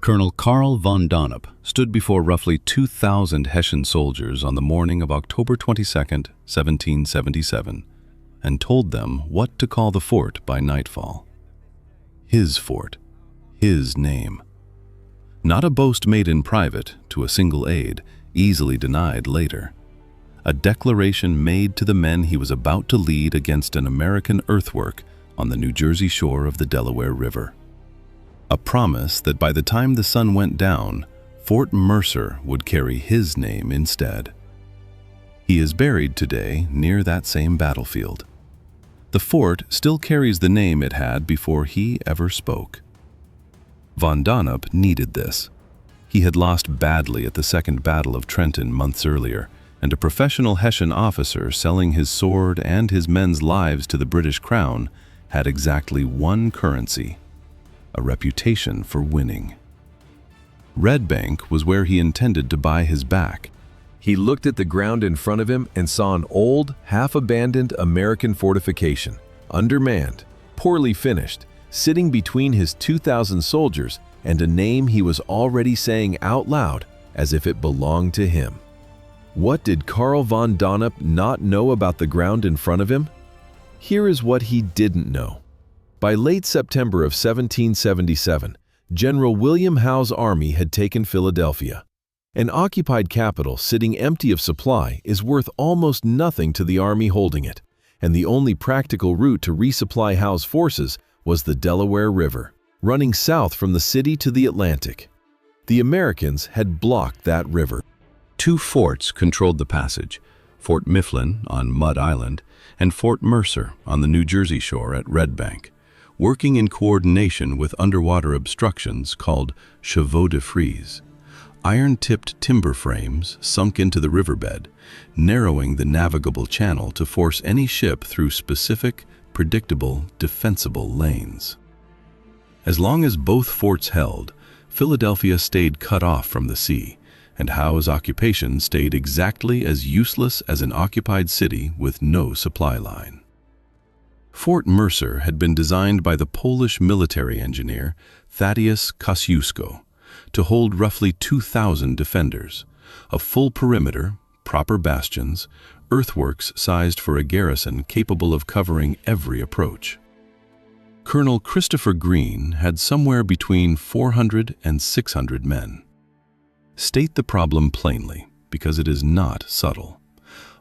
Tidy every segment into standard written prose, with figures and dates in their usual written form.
Colonel Karl von Donop stood before roughly 2,000 Hessian soldiers on the morning of October 22, 1777, and told them what to call the fort by nightfall. His fort, his name. Not a boast made in private to a single aide, easily denied later. A declaration made to the men he was about to lead against an American earthwork on the New Jersey shore of the Delaware River. A promise that by the time the sun went down, Fort Mercer would carry his name instead. He is buried today near that same battlefield. The fort still carries the name it had before he ever spoke. Von Donop needed this. He had lost badly at the Second Battle of Trenton months earlier, and a professional Hessian officer selling his sword and his men's lives to the British Crown had exactly one currency: a reputation for winning. Red Bank was where he intended to buy his back. He looked at the ground in front of him and saw an old, half-abandoned American fortification, undermanned, poorly finished, sitting between his 2,000 soldiers, and a name he was already saying out loud as if it belonged to him. What did Karl von Donop not know about the ground in front of him? Here is what he didn't know. By late September of 1777, General William Howe's army had taken Philadelphia. An occupied capital sitting empty of supply is worth almost nothing to the army holding it, and the only practical route to resupply Howe's forces was the Delaware River, running south from the city to the Atlantic. The Americans had blocked that river. Two forts controlled the passage: Fort Mifflin on Mud Island and Fort Mercer on the New Jersey shore at Red Bank, working in coordination with underwater obstructions called chevaux de frise, iron-tipped timber frames sunk into the riverbed, narrowing the navigable channel to force any ship through specific, predictable, defensible lanes. As long as both forts held, Philadelphia stayed cut off from the sea, and Howe's occupation stayed exactly as useless as an occupied city with no supply line. Fort Mercer had been designed by the Polish military engineer Thaddeus Kosciuszko to hold roughly 2,000 defenders, a full perimeter, proper bastions, earthworks sized for a garrison capable of covering every approach. Colonel Christopher Greene had somewhere between 400 and 600 men. State the problem plainly, because it is not subtle.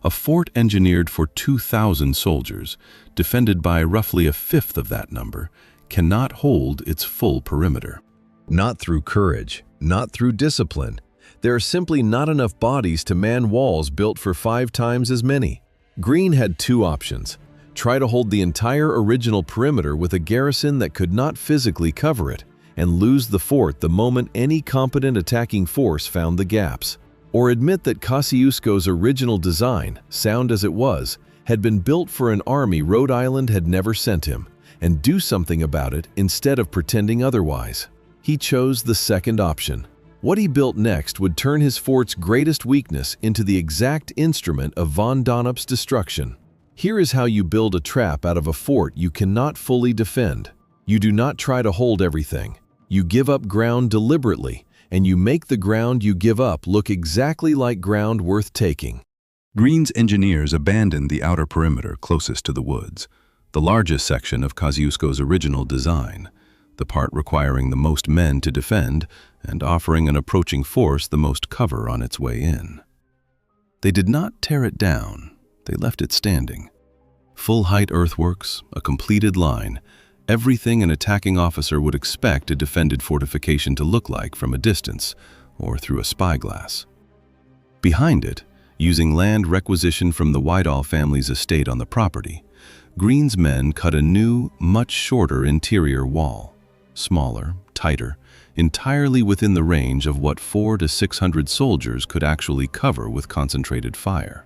A fort engineered for 2,000 soldiers, defended by roughly a fifth of that number, cannot hold its full perimeter. Not through courage, not through discipline. There are simply not enough bodies to man walls built for 5 times as many. Greene had two options: try to hold the entire original perimeter with a garrison that could not physically cover it, and lose the fort the moment any competent attacking force found the gaps, or admit that Kosciuszko's original design, sound as it was, had been built for an army Rhode Island had never sent him, and do something about it instead of pretending otherwise. He chose the second option. What he built next would turn his fort's greatest weakness into the exact instrument of von Donop's destruction. Here is how you build a trap out of a fort you cannot fully defend. You do not try to hold everything. You give up ground deliberately, and you make the ground you give up look exactly like ground worth taking. Greene's engineers abandoned the outer perimeter closest to the woods, the largest section of Kosciuszko's original design, the part requiring the most men to defend and offering an approaching force the most cover on its way in. They did not tear it down, they left it standing. Full-height earthworks, a completed line, everything an attacking officer would expect a defended fortification to look like from a distance or through a spyglass. Behind it, using land requisitioned from the Whitehall family's estate on the property, Greene's men cut a new, much shorter interior wall, smaller, tighter, entirely within the range of what 400 to 600 soldiers could actually cover with concentrated fire.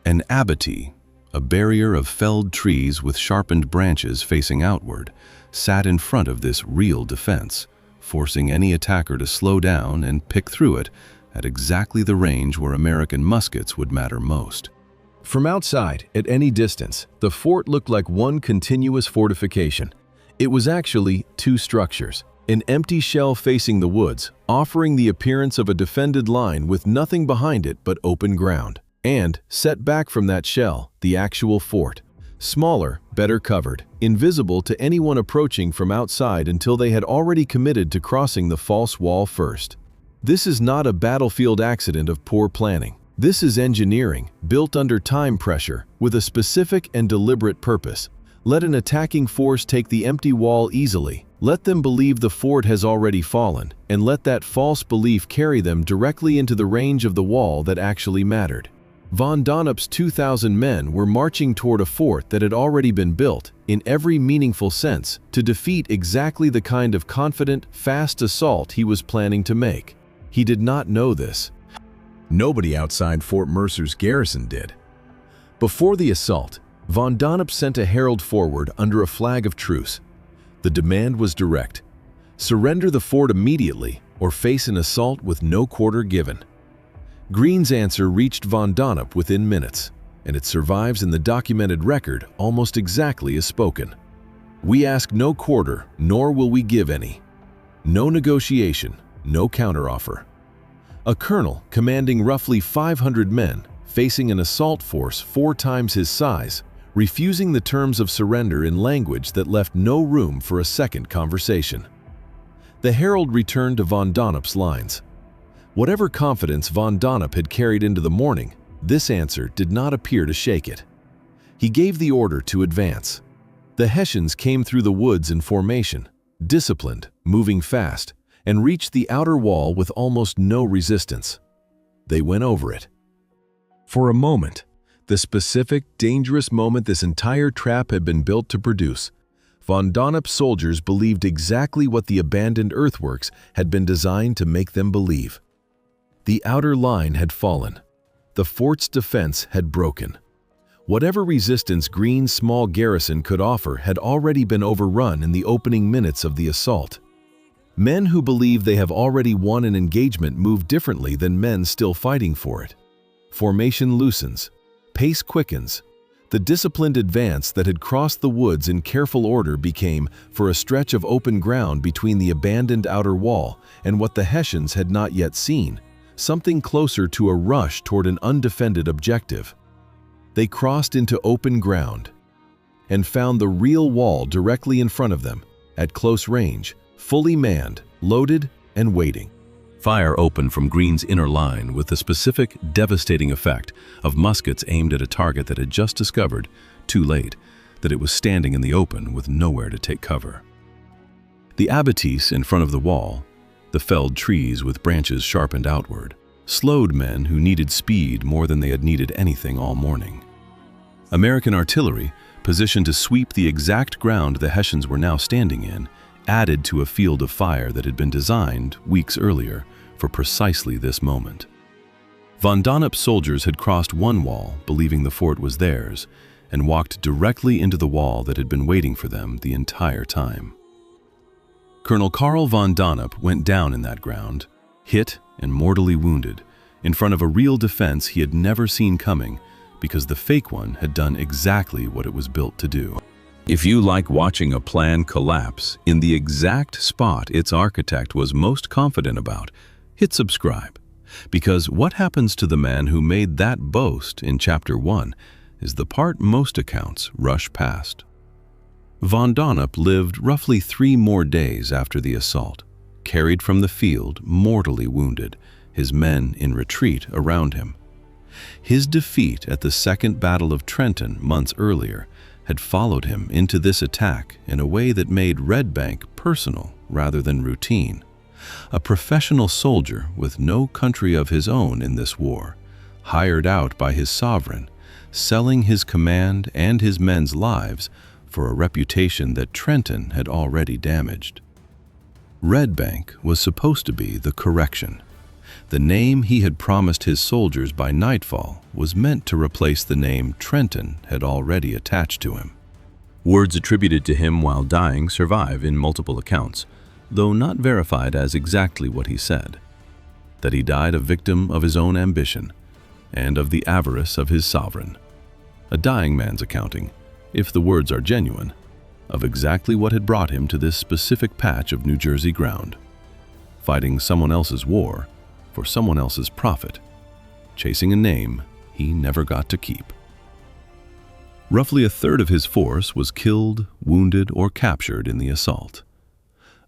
An abattis, a barrier of felled trees with sharpened branches facing outward, sat in front of this real defense, forcing any attacker to slow down and pick through it at exactly the range where American muskets would matter most. From outside, at any distance, the fort looked like one continuous fortification. It was actually two structures, An empty shell facing the woods, offering the appearance of a defended line with nothing behind it but open ground. And, set back from that shell, the actual fort. Smaller, better covered, invisible to anyone approaching from outside until they had already committed to crossing the false wall first. This is not a battlefield accident of poor planning. This is engineering, built under time pressure, with a specific and deliberate purpose. Let an attacking force take the empty wall easily. Let them believe the fort has already fallen, and let that false belief carry them directly into the range of the wall that actually mattered. Von Donop's 2,000 men were marching toward a fort that had already been built, in every meaningful sense, to defeat exactly the kind of confident, fast assault he was planning to make. He did not know this. Nobody outside Fort Mercer's garrison did. Before the assault, Von Donop sent a herald forward under a flag of truce. The demand was direct: surrender the fort immediately or face an assault with no quarter given. Greene's answer reached Von Donop within minutes, and it survives in the documented record almost exactly as spoken. We ask no quarter, nor will we give any. No negotiation, no counteroffer. A colonel commanding roughly 500 men, facing an assault force 4 times his size, refusing the terms of surrender in language that left no room for a second conversation. The herald returned to Von Donop's lines. Whatever confidence Von Donop had carried into the morning, this answer did not appear to shake it. He gave the order to advance. The Hessians came through the woods in formation, disciplined, moving fast, and reached the outer wall with almost no resistance. They went over it. For a moment, the specific, dangerous moment this entire trap had been built to produce, Von Donop's soldiers believed exactly what the abandoned earthworks had been designed to make them believe. The outer line had fallen. The fort's defense had broken. Whatever resistance Greene's small garrison could offer had already been overrun in the opening minutes of the assault. Men who believe they have already won an engagement move differently than men still fighting for it. Formation loosens. Pace quickens. The disciplined advance that had crossed the woods in careful order became, for a stretch of open ground between the abandoned outer wall and what the Hessians had not yet seen, something closer to a rush toward an undefended objective. They crossed into open ground and found the real wall directly in front of them, at close range, fully manned, loaded, and waiting. Fire opened from Greene's inner line with the specific, devastating effect of muskets aimed at a target that had just discovered, too late, that it was standing in the open with nowhere to take cover. The abattis in front of the wall, the felled trees with branches sharpened outward, slowed men who needed speed more than they had needed anything all morning. American artillery, positioned to sweep the exact ground the Hessians were now standing in, added to a field of fire that had been designed, weeks earlier, for precisely this moment. Von Donop's soldiers had crossed one wall, believing the fort was theirs, and walked directly into the wall that had been waiting for them the entire time. Colonel Karl von Donop went down in that ground, hit and mortally wounded, in front of a real defense he had never seen coming, because the fake one had done exactly what it was built to do. If you like watching a plan collapse in the exact spot its architect was most confident about, hit subscribe, because what happens to the man who made that boast in Chapter 1 is the part most accounts rush past. Von Donop lived roughly 3 more days after the assault, carried from the field, mortally wounded, his men in retreat around him. His defeat at the Second Battle of Trenton months earlier had followed him into this attack in a way that made Red Bank personal rather than routine. A professional soldier with no country of his own in this war, hired out by his sovereign, selling his command and his men's lives for a reputation that Trenton had already damaged. Red Bank was supposed to be the correction. The name he had promised his soldiers by nightfall was meant to replace the name Trenton had already attached to him. Words attributed to him while dying survive in multiple accounts, though not verified as exactly what he said. That he died a victim of his own ambition and of the avarice of his sovereign. A dying man's accounting, if the words are genuine. of exactly what had brought him to this specific patch of New Jersey ground. Fighting someone else's war for someone else's profit, chasing a name he never got to keep. Roughly a third of his force was killed, wounded, or captured in the assault.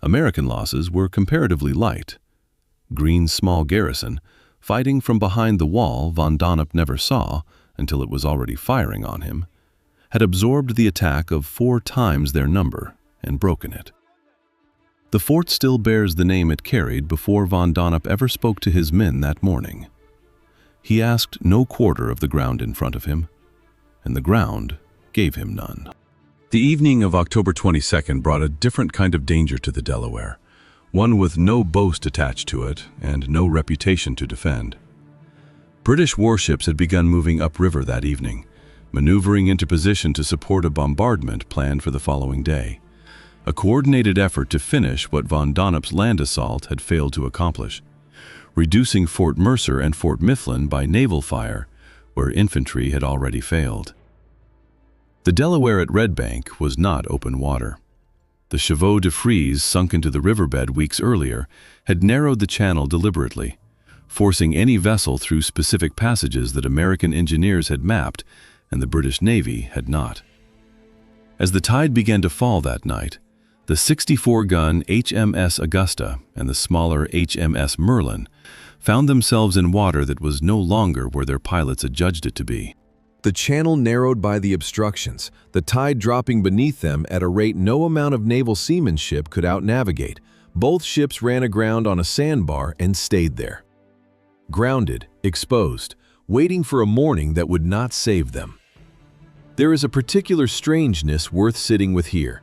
American losses were comparatively light. Greene's small garrison, fighting from behind the wall von Donop never saw until it was already firing on him, had absorbed the attack of 4 times their number and broken it. The fort still bears the name it carried before von Donop ever spoke to his men that morning. He asked no quarter of the ground in front of him, and the ground gave him none. The evening of October 22nd brought a different kind of danger to the Delaware, one with no boast attached to it and no reputation to defend. British warships had begun moving upriver that evening, maneuvering into position to support a bombardment planned for the following day, a coordinated effort to finish what von Donop's land assault had failed to accomplish, reducing Fort Mercer and Fort Mifflin by naval fire, where infantry had already failed. The Delaware at Red Bank was not open water. The chevaux de frise sunk into the riverbed weeks earlier had narrowed the channel deliberately, forcing any vessel through specific passages that American engineers had mapped and the British Navy had not. As the tide began to fall that night, the 64-gun HMS Augusta and the smaller HMS Merlin found themselves in water that was no longer where their pilots had judged it to be. The channel narrowed by the obstructions, the tide dropping beneath them at a rate no amount of naval seamanship could outnavigate. Both ships ran aground on a sandbar and stayed there. Grounded, exposed, waiting for a morning that would not save them. There is a particular strangeness worth sitting with here.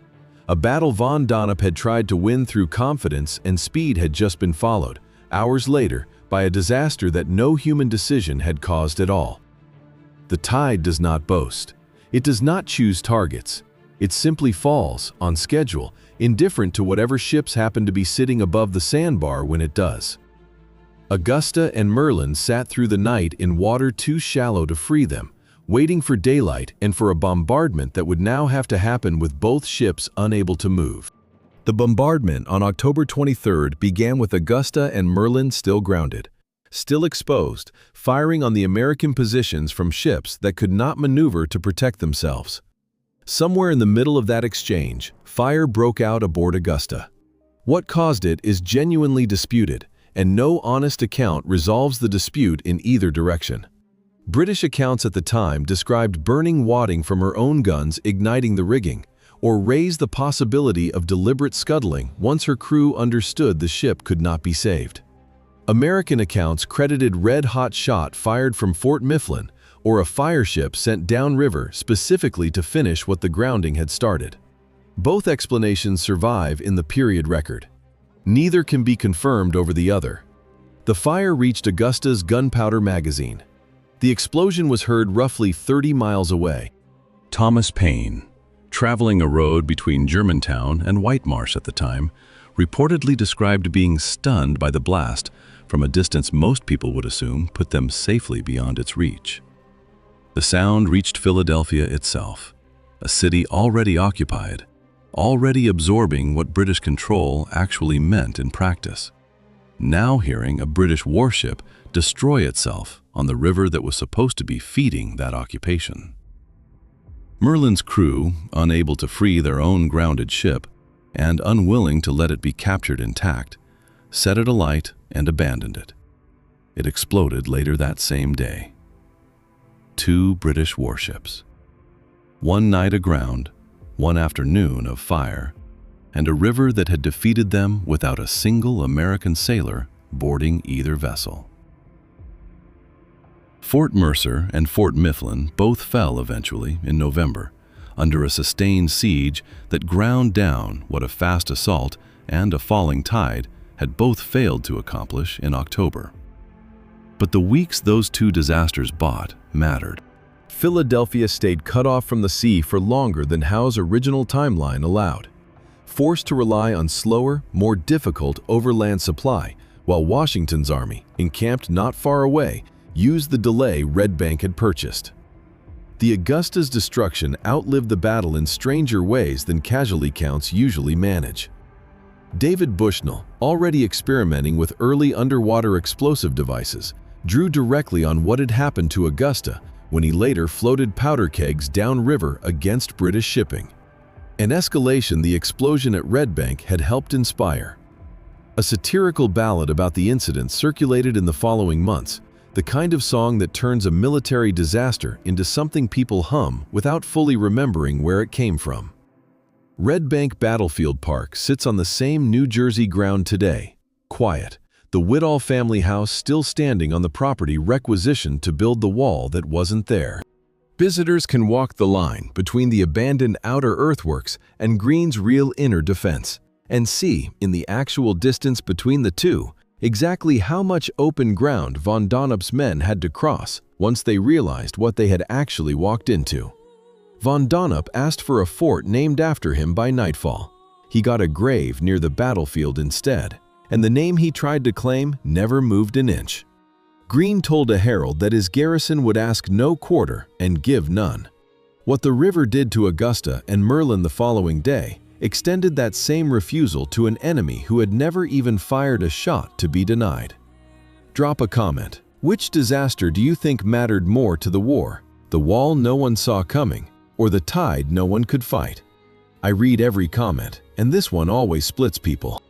A battle von Donop had tried to win through confidence and speed had just been followed, hours later, by a disaster that no human decision had caused at all. The tide does not boast. It does not choose targets. It simply falls, on schedule, indifferent to whatever ships happen to be sitting above the sandbar when it does. Augusta and Merlin sat through the night in water too shallow to free them, waiting for daylight and for a bombardment that would now have to happen with both ships unable to move. The bombardment on October 23rd began with Augusta and Merlin still grounded, still exposed, firing on the American positions from ships that could not maneuver to protect themselves. Somewhere in the middle of that exchange, fire broke out aboard Augusta. What caused it is genuinely disputed, and no honest account resolves the dispute in either direction. British accounts at the time described burning wadding from her own guns igniting the rigging, or raised the possibility of deliberate scuttling once her crew understood the ship could not be saved. American accounts credited red-hot shot fired from Fort Mifflin, or a fire ship sent downriver specifically to finish what the grounding had started. Both explanations survive in the period record. Neither can be confirmed over the other. The fire reached Augusta's gunpowder magazine. The explosion was heard roughly 30 miles away. Thomas Paine, traveling a road between Germantown and Whitemarsh at the time, reportedly described being stunned by the blast from a distance most people would assume put them safely beyond its reach. The sound reached Philadelphia itself, a city already occupied, already absorbing what British control actually meant in practice, now hearing a British warship destroy itself on the river that was supposed to be feeding that occupation. Merlin's crew, unable to free their own grounded ship and unwilling to let it be captured intact, set it alight and abandoned it. It exploded later that same day. 2 British warships. One night aground, one afternoon of fire, and a river that had defeated them without a single American sailor boarding either vessel. Fort Mercer and Fort Mifflin both fell eventually in November, under a sustained siege that ground down what a fast assault and a falling tide had both failed to accomplish in October. But the weeks those 2 disasters bought mattered. Philadelphia stayed cut off from the sea for longer than Howe's original timeline allowed, forced to rely on slower, more difficult overland supply, while Washington's army, encamped not far away, used the delay Red Bank had purchased. The Augusta's destruction outlived the battle in stranger ways than casualty counts usually manage. David Bushnell, already experimenting with early underwater explosive devices, drew directly on what had happened to Augusta when he later floated powder kegs downriver against British shipping. An escalation the explosion at Red Bank had helped inspire. A satirical ballad about the incident circulated in the following months, the kind of song that turns a military disaster into something people hum without fully remembering where it came from. Red Bank Battlefield Park sits on the same New Jersey ground today, quiet, the Whitall family house still standing on the property requisitioned to build the wall that wasn't there. Visitors can walk the line between the abandoned outer earthworks and Greene's real inner defense, and see, in the actual distance between the two, exactly how much open ground von Donop's men had to cross once they realized what they had actually walked into. Von Donop asked for a fort named after him by nightfall. He got a grave near the battlefield instead, and the name he tried to claim never moved an inch. Greene told a herald that his garrison would ask no quarter and give none. What the river did to Augusta and Merlin the following day extended that same refusal to an enemy who had never even fired a shot to be denied. Drop a comment. Which disaster do you think mattered more to the war? The wall no one saw coming, or the tide no one could fight? I read every comment, and this one always splits people.